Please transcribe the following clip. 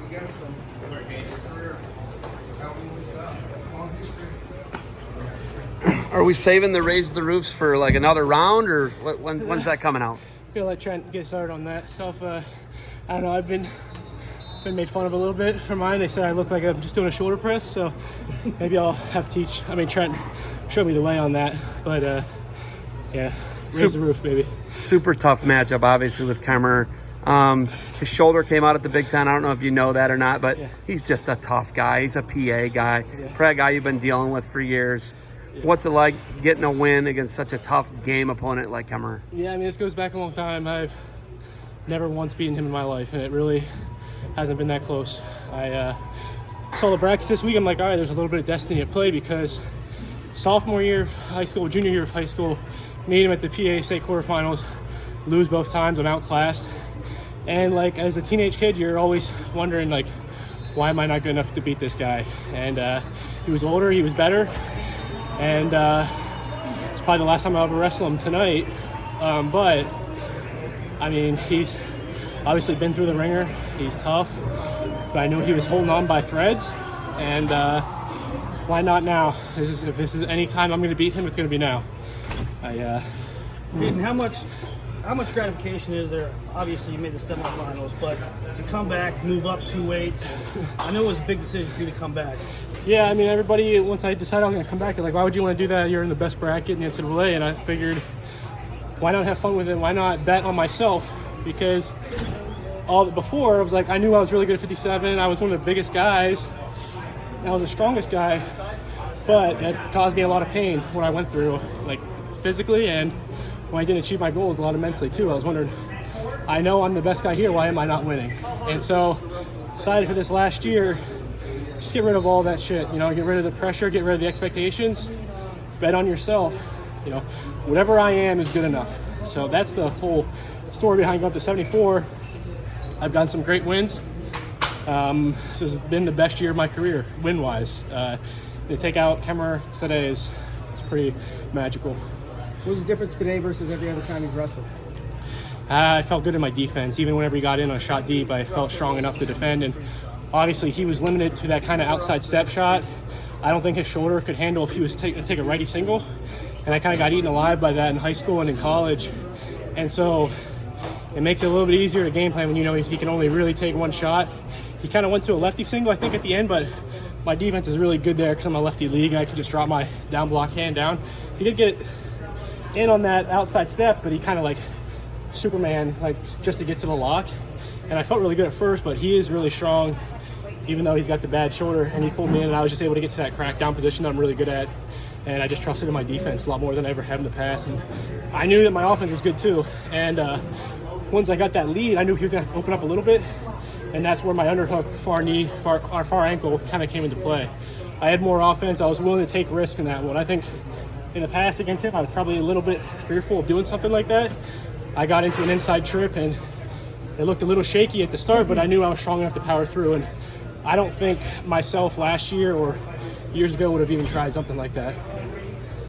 against him in his career. Long history. Are we saving the raise the roofs for like another round, or when's that coming out? I'm gonna let Trent get started on that stuff. I don't know. I've been made fun of a little bit for mine. They said I look like I'm just doing a shoulder press, so maybe I'll have Trent show me the way on that. But yeah, raise the roof, baby. Super tough matchup, obviously, with Kemerer. His shoulder came out at the Big Ten. I don't know if you know that or not, but he's just a tough guy. He's a PA guy, probably a guy you've been dealing with for years. Yeah. What's it like getting a win against such a tough game opponent like Kemerer? Yeah, I mean, this goes back a long time. I've never once beaten him in my life, and it really hasn't been that close. I saw the brackets this week. I'm like, all right, there's a little bit of destiny at play, because sophomore year of high school, junior year of high school, meet him at the PA state quarterfinals, lose both times. I'm outclassed. And like, as a teenage kid, you're always wondering, like, why am I not good enough to beat this guy? And he was older, he was better, and it's probably the last time I'll ever wrestle him tonight. But I mean, he's obviously been through the ringer. He's tough, but I knew he was holding on by threads, and why not now? If this is any time I'm going to beat him, it's going to be now. Hayden, how much gratification is there? Obviously, you made the semifinals, but to come back, move up 2 weights, I know it was a big decision for you to come back. Yeah, I mean, everybody, once I decided I'm going to come back, they're like, why would you want to do that? You're in the best bracket in the NCAA. And I figured, why not have fun with it? Why not bet on myself? Because before, I was like, I knew I was really good at 57. I was one of the biggest guys. I was the strongest guy. But it caused me a lot of pain what I went through, like physically, and when I didn't achieve my goals, a lot of mentally too. I was wondering, I know I'm the best guy here, why am I not winning? And so decided for this last year, just get rid of all that shit, get rid of the pressure, get rid of the expectations, bet on yourself. Whatever I am is good enough. So that's the whole story behind going up to 74. I've gotten some great wins. This has been the best year of my career, win-wise. To take out Kemerer today it's pretty magical. What was the difference today versus every other time you've wrestled? I felt good in my defense. Even whenever he got in on a shot deep, I felt strong enough to defend. And obviously, he was limited to that kind of outside step shot. I don't think his shoulder could handle if he was to take a righty single. And I kind of got eaten alive by that in high school and in college. And so it makes it a little bit easier to game plan when you know he can only really take one shot. He kind of went to a lefty single, I think, at the end, but my defense is really good there because I'm a lefty league and I can just drop my down block hand down. He did get in on that outside step, but he kind of like Superman, like just to get to the lock. And I felt really good at first, but he is really strong, even though he's got the bad shoulder. And he pulled me in, and I was just able to get to that crackdown position that I'm really good at. And I just trusted in my defense a lot more than I ever have in the past. And I knew that my offense was good too. And once I got that lead, I knew he was gonna have to open up a little bit. And that's where my underhook, far knee, far ankle kind of came into play. I had more offense. I was willing to take risks in that one. I think in the past against him, I was probably a little bit fearful of doing something like that. I got into an inside trip, and it looked a little shaky at the start, but I knew I was strong enough to power through. And I don't think myself last year or years ago would have even tried something like that.